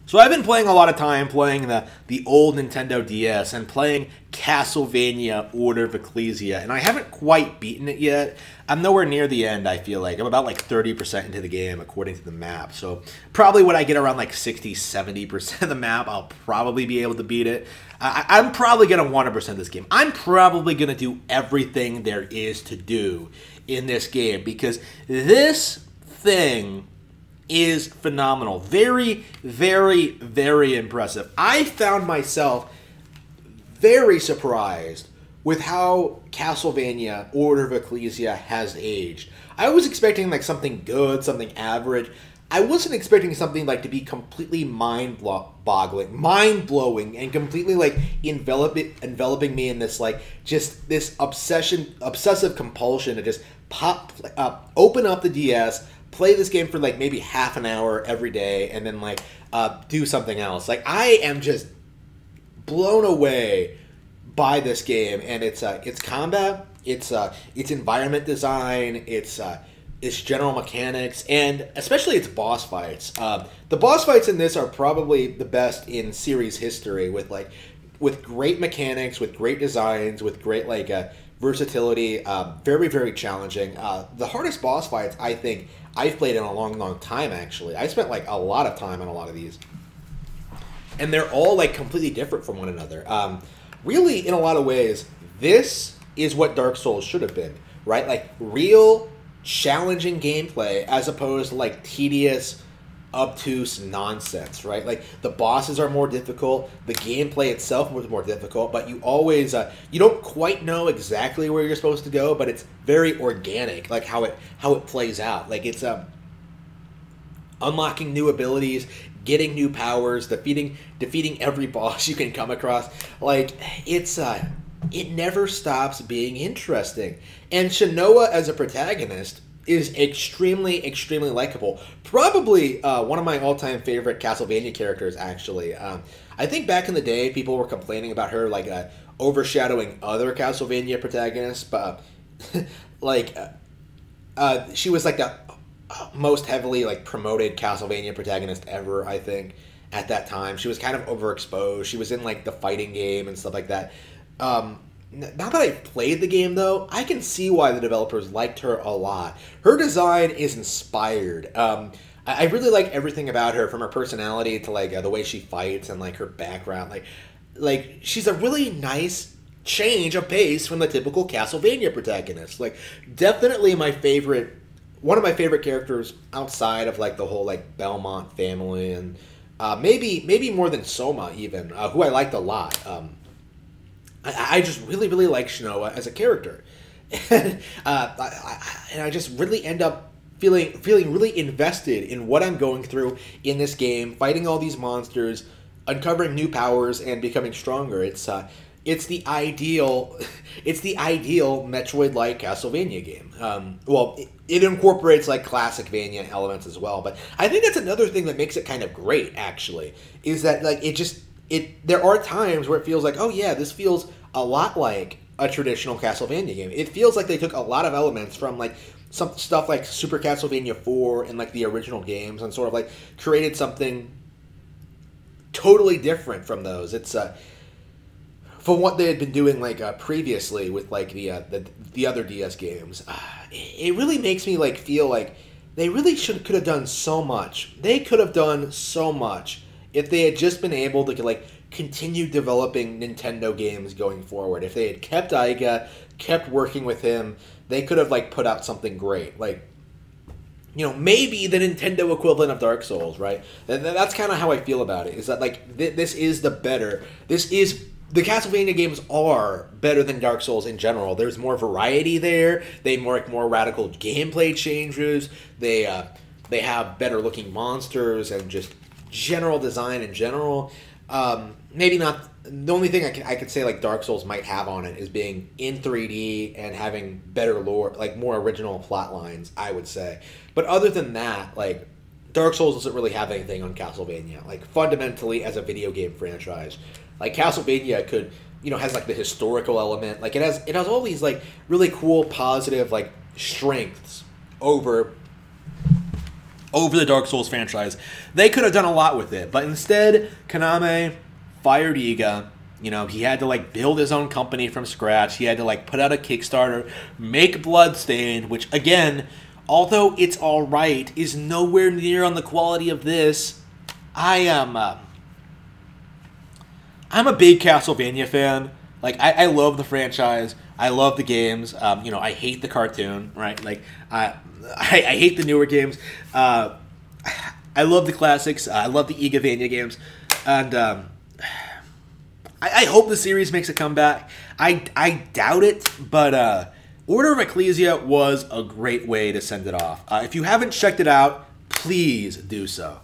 So I've been playing a lot of time playing the old Nintendo DS and playing Castlevania Order of Ecclesia, and I haven't quite beaten it yet. I'm nowhere near the end, I feel like. I'm about like 30% into the game according to the map. So probably when I get around like 60-70% of the map, I'll probably be able to beat it. I'm probably going to 100% this game. I'm probably going to do everything there is to do in this game because this thing is phenomenal. Very, very, very impressive. I found myself very surprised with how Castlevania Order of Ecclesia has aged. I was expecting like something good, something average. I wasn't expecting something like to be completely mind-boggling, mind-blowing, and completely like enveloping me in this like just this obsessive compulsion to just open up the DS, play this game for like maybe half an hour every day, and then like do something else. Like I am just blown away by this game, and its combat, its environment design, its general mechanics, and especially its boss fights. The boss fights in this are probably the best in series history, with great mechanics, with great designs, with great like versatility. Very, very challenging. The hardest boss fights I think I've played in a long, long time. Actually, I spent like a lot of time on a lot of these, and they're all like completely different from one another. Really, in a lot of ways, this is what Dark Souls should have been, right? Like real challenging gameplay as opposed to like tedious, obtuse nonsense, right? Like the bosses are more difficult, the gameplay itself was more difficult, but you always you don't quite know exactly where you're supposed to go, but it's very organic, like how it plays out. Like it's unlocking new abilities, getting new powers, defeating every boss you can come across. Like it's it never stops being interesting. And Shinoa as a protagonist is extremely, extremely likable. Probably one of my all-time favorite Castlevania characters, actually. I think back in the day, people were complaining about her like overshadowing other Castlevania protagonists, but like she was like the most heavily like promoted Castlevania protagonist ever, I think, at that time. She was kind of overexposed. She was in like the fighting game and stuff like that. Now that I've played the game, though, I can see why the developers liked her a lot. Her design is inspired. I really like everything about her, from her personality to like the way she fights and like her background. Like she's a really nice change of pace from the typical Castlevania protagonist. Like definitely one of my favorite characters outside of like the whole like Belmont family, and maybe more than Soma even, who I liked a lot. I just really, really like Shinoa as a character, and I just really end up feeling really invested in what I'm going through in this game, fighting all these monsters, uncovering new powers, and becoming stronger. It's the ideal Metroid-like Castlevania game. Well, it incorporates like classic Vania elements as well, but I think that's another thing that makes it kind of great. Actually, is that like there are times where it feels like, oh yeah, this feels a lot like a traditional Castlevania game. It feels like they took a lot of elements from like some stuff like Super Castlevania 4 and like the original games and sort of like created something totally different from those. It's from what they had been doing like previously with like the other DS games. It really makes me like feel like they really could have done so much. They could have done so much if they had just been able to like continue developing Nintendo games going forward. If they had kept Iga, kept working with him, they could have like put out something great. Like, you know, maybe the Nintendo equivalent of Dark Souls, right? That's kind of how I feel about it. Is that like this is the Castlevania games are better than Dark Souls in general. There's more variety there. They more radical gameplay changes. They have better looking monsters and just general design in general. Maybe not. The only thing I could say like Dark Souls might have on it is being in 3D and having better lore, like more original plot lines, I would say. But other than that, like Dark Souls doesn't really have anything on Castlevania. Like fundamentally as a video game franchise, like Castlevania could, you know, has like the historical element. Like it has all these like really cool positive like strengths over over the Dark Souls franchise. They could have done a lot with it, but instead, Konami fired Iga. You know, he had to, like, build his own company from scratch. He had to, like, put out a Kickstarter, make Bloodstained, which, again, although it's alright, is nowhere near on the quality of this. I'm a big Castlevania fan. Like, I love the franchise. I love the games. You know, I hate the cartoon, right? Like, I hate the newer games. I love the classics. I love the Igavania games. And I hope the series makes a comeback. I doubt it, but Order of Ecclesia was a great way to send it off. If you haven't checked it out, please do so.